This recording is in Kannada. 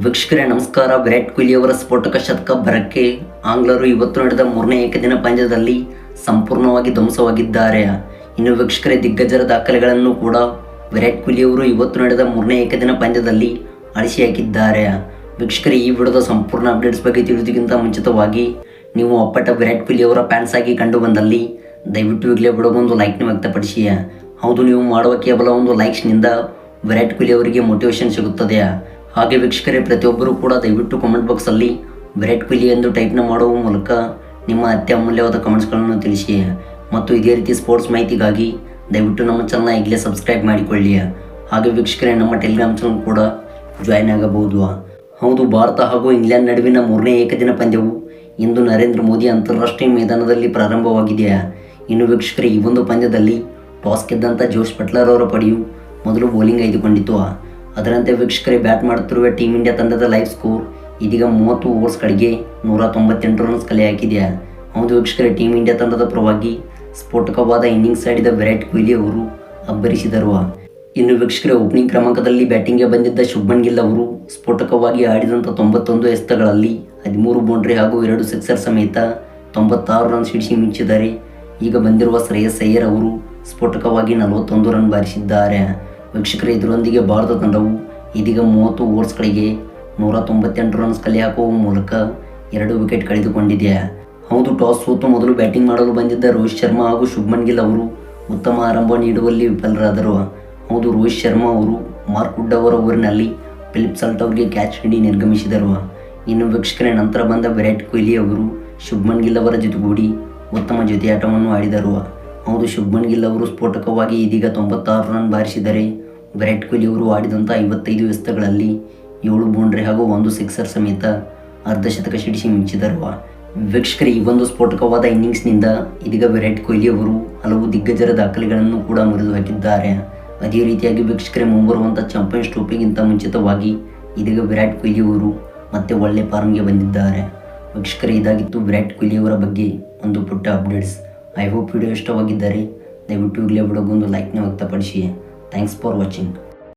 ವೀಕ್ಷಕರೇ ನಮಸ್ಕಾರ. ವಿರಾಟ್ ಕೊಹ್ಲಿ ಅವರ ಸ್ಫೋಟಕ ಶತಕ ಬರಕ್ಕೆ ಆಂಗ್ಲರು ಇವತ್ತು ನಡೆದ ಮೂರನೇ ಏಕದಿನ ಪಂದ್ಯದಲ್ಲಿ ಸಂಪೂರ್ಣವಾಗಿ ಧ್ವಂಸವಾಗಿದ್ದಾರೆ. ಇನ್ನು ವೀಕ್ಷಕರೇ ದಿಗ್ಗಜರ ದಾಖಲೆಗಳನ್ನು ಕೂಡ ವಿರಾಟ್ ಕೊಹ್ಲಿ ಅವರು ಇವತ್ತು ನಡೆದ ಮೂರನೇ ಏಕದಿನ ಪಂದ್ಯದಲ್ಲಿ ಅಳಿಸಿ ಹಾಕಿದ್ದಾರೆ. ವೀಕ್ಷಕರೇ ಈ ವಿಡಿಯೋದ ಸಂಪೂರ್ಣ ಅಪ್ಡೇಟ್ಸ್ ಬಗ್ಗೆ ತಿಳಿಯೋದಕ್ಕಿಂತ ಮುಂಚಿತವಾಗಿ ನೀವು ಅಪ್ಪಟ ವಿರಾಟ್ ಕೊಹ್ಲಿ ಅವರ ಫ್ಯಾನ್ಸ್ ಆಗಿ ಕಂಡು ಬಂದಲ್ಲಿ ದಯವಿಟ್ಟು ಈಗಲೇ ವಿಡಿಯೋಗೊಂದು ಲೈಕ್ನ ವ್ಯಕ್ತಪಡಿಸಿ. ಹೌದು, ನೀವು ಮಾಡುವ ಕೇವಲ ಒಂದು ಲೈಕ್ಸ್ನಿಂದ ವಿರಾಟ್ ಕೊಹ್ಲಿ ಅವರಿಗೆ ಮೋಟಿವೇಶನ್ ಸಿಗುತ್ತದೆ. ಹಾಗೆ ವೀಕ್ಷಕರೇ ಪ್ರತಿಯೊಬ್ಬರೂ ಕೂಡ ದಯವಿಟ್ಟು ಕಮೆಂಟ್ ಬಾಕ್ಸಲ್ಲಿ ವಿರಾಟ್ ಕೊಹ್ಲಿ ಎಂದು ಟೈಪ್ನ ಮಾಡುವ ಮೂಲಕ ನಿಮ್ಮ ಅತ್ಯಮೂಲ್ಯವಾದ ಕಮೆಂಟ್ಸ್ಗಳನ್ನು ತಿಳಿಸಿ. ಮತ್ತು ಇದೇ ರೀತಿ ಸ್ಪೋರ್ಟ್ಸ್ ಮಾಹಿತಿಗಾಗಿ ದಯವಿಟ್ಟು ನಮ್ಮ ಚಾನಲ್ನ ಈಗಲೇ ಸಬ್ಸ್ಕ್ರೈಬ್ ಮಾಡಿಕೊಳ್ಳಿ. ಹಾಗೆ ವೀಕ್ಷಕರೇ ನಮ್ಮ ಟೆಲಿಗ್ರಾಮ್ ಚಾನಲ್ ಕೂಡ ಜಾಯ್ನ್ ಆಗಬಹುದು. ಹೌದು, ಭಾರತ ಹಾಗೂ ಇಂಗ್ಲೆಂಡ್ ನಡುವಿನ ಮೂರನೇ ಏಕದಿನ ಪಂದ್ಯವು ಇಂದು ನರೇಂದ್ರ ಮೋದಿ ಅಂತಾರಾಷ್ಟ್ರೀಯ ಮೈದಾನದಲ್ಲಿ ಪ್ರಾರಂಭವಾಗಿದೆ. ಇನ್ನು ವೀಕ್ಷಕರೇ ಈ ಒಂದು ಪಂದ್ಯದಲ್ಲಿ ಟಾಸ್ ಗೆದ್ದಂಥ ಜೋಶ್ ಬಟ್ಲರ್ ಅವರ ಪಡೆಯು ಮೊದಲು ಬೌಲಿಂಗ್ ಆಯ್ದುಕೊಂಡಿತು. ಅದರಂತೆ ವೀಕ್ಷಕರೇ ಬ್ಯಾಟ್ ಮಾಡುತ್ತಿರುವ ಟೀಮ್ ಇಂಡಿಯಾ ತಂಡದ ಲೈವ್ ಸ್ಕೋರ್ ಇದೀಗ 30 ಓವರ್ಸ್ ಕಡೆಗೆ 198 ರನ್ಸ್ ಕಲೆ ಹಾಕಿದೆ. ಹೌದು ವೀಕ್ಷಕರೇ, ಟೀಮ್ ಇಂಡಿಯಾ ತಂಡದ ಪರವಾಗಿ ಸ್ಫೋಟಕವಾದ ಇನ್ನಿಂಗ್ಸ್ ಆಡಿದ ವಿರಾಟ್ ಕೊಹ್ಲಿ ಅವರು ಅಬ್ಬರಿಸಿದರು. ಇನ್ನು ವೀಕ್ಷಕರೇ ಓಪನಿಂಗ್ ಕ್ರಮಾಂಕದಲ್ಲಿ ಬ್ಯಾಟಿಂಗ್ಗೆ ಬಂದಿದ್ದ ಶುಭ್ಮನ್ ಗಿಲ್ ಅವರು ಸ್ಫೋಟಕವಾಗಿ ಆಡಿದಂಥ 91 ಎಸೆತಗಳಲ್ಲಿ 13 ಬೌಂಡ್ರಿ ಹಾಗೂ 2 ಸಿಕ್ಸರ್ ಸಮೇತ 96 ರನ್ಸ್ ಹಿಡಿಸಿ ಮಿಂಚಿದ್ದಾರೆ. ಈಗ ಬಂದಿರುವ ಶ್ರೇಯಸ್ ಅಯ್ಯರ್ ಅವರು ಸ್ಫೋಟಕವಾಗಿ 41 ರನ್ ಬಾರಿಸಿದ್ದಾರೆ. ವೀಕ್ಷಕರೇ ಇದರೊಂದಿಗೆ ಭಾರತ ತಂಡವು ಇದೀಗ 30 ಓವರ್ಸ್ಗಳಿಗೆ 198 ರನ್ಸ್ ಕಲೆ ಹಾಕುವ ಮೂಲಕ 2 ವಿಕೆಟ್ ಕಳೆದುಕೊಂಡಿದೆ. ಹೌದು, ಟಾಸ್ ಸೋತು ಮೊದಲು ಬ್ಯಾಟಿಂಗ್ ಮಾಡಲು ಬಂದಿದ್ದ ರೋಹಿತ್ ಶರ್ಮಾ ಹಾಗೂ ಶುಭ್ಮನ್ ಗಿಲ್ ಅವರು ಉತ್ತಮ ಆರಂಭ ನೀಡುವಲ್ಲಿ ವಿಫಲರಾದರು. ಹೌದು, ರೋಹಿತ್ ಶರ್ಮಾ ಅವರು ಮಾರ್ಕ್ ವುಡ್ ಅವರ ಊರಿನಲ್ಲಿ ಫಿಲಿಪ್ ಸಾಲ್ಟ್ ಅವರಿಗೆ ಕ್ಯಾಚ್ ನೀಡಿ ನಿರ್ಗಮಿಸಿದರು. ಇನ್ನು ವೀಕ್ಷಕರೇ ನಂತರ ಬಂದ ವಿರಾಟ್ ಕೊಹ್ಲಿ ಅವರು ಶುಭ್ಮನ್ ಗಿಲ್ ಅವರ ಜೊತೆಗೂಡಿ ಉತ್ತಮ ಜೊತೆಯಾಟವನ್ನು ಆಡಿದರು. ಹೌದು, ಶುಭ್ಮನ್ ಗಿಲ್ ಅವರು ಸ್ಫೋಟಕವಾಗಿ ಇದೀಗ 96 ರನ್ ಬಾರಿಸಿದರೆ ವಿರಾಟ್ ಕೊಹ್ಲಿ ಅವರು ಆಡಿದಂಥ 55 ಎಸೆತಗಳಲ್ಲಿ 7 ಬೌಂಡ್ರಿ ಹಾಗೂ 1 ಸಿಕ್ಸರ್ ಸಮೇತ ಅರ್ಧಶತಕ ಸಿಡಿಸಿ ಮಿಂಚಿದರು. ವೀಕ್ಷಕರೇ ಈ ಒಂದು ಸ್ಫೋಟಕವಾದ ಇನ್ನಿಂಗ್ಸ್ನಿಂದ ಇದೀಗ ವಿರಾಟ್ ಕೊಹ್ಲಿ ಅವರು ಹಲವು ದಿಗ್ಗಜರ ದಾಖಲೆಗಳನ್ನು ಕೂಡ ಮುರಿದು ಹಾಕಿದ್ದಾರೆ. ಅದೇ ರೀತಿಯಾಗಿ ವೀಕ್ಷಕರೇ ಮುಂಬರುವಂಥ ಚಾಂಪಿಯನ್ಸ್ ಟ್ರೋಫಿಗಿಂತ ಮುಂಚಿತವಾಗಿ ಇದೀಗ ವಿರಾಟ್ ಕೊಹ್ಲಿ ಅವರು ಮತ್ತೆ ಒಳ್ಳೆ ಫಾರ್ಮ್ಗೆ ಬಂದಿದ್ದಾರೆ. ವೀಕ್ಷಕರೇ ಇದಾಗಿತ್ತು ವಿರಾಟ್ ಕೊಹ್ಲಿ ಅವರ ಬಗ್ಗೆ ಒಂದು ಪುಟ್ಟ ಅಪ್ಡೇಟ್ಸ್. ಐ ಹೋಪ್ ವಿಡಿಯೋ ಇಷ್ಟವಾಗಿದ್ದರೆ ದಯವಿಟ್ಟು ಈಗಲೇ ವಿಡಿಯೋಗೊಂದು ಲೈಕ್ನ ವ್ಯಕ್ತಪಡಿಸಿ. Thanks for watching.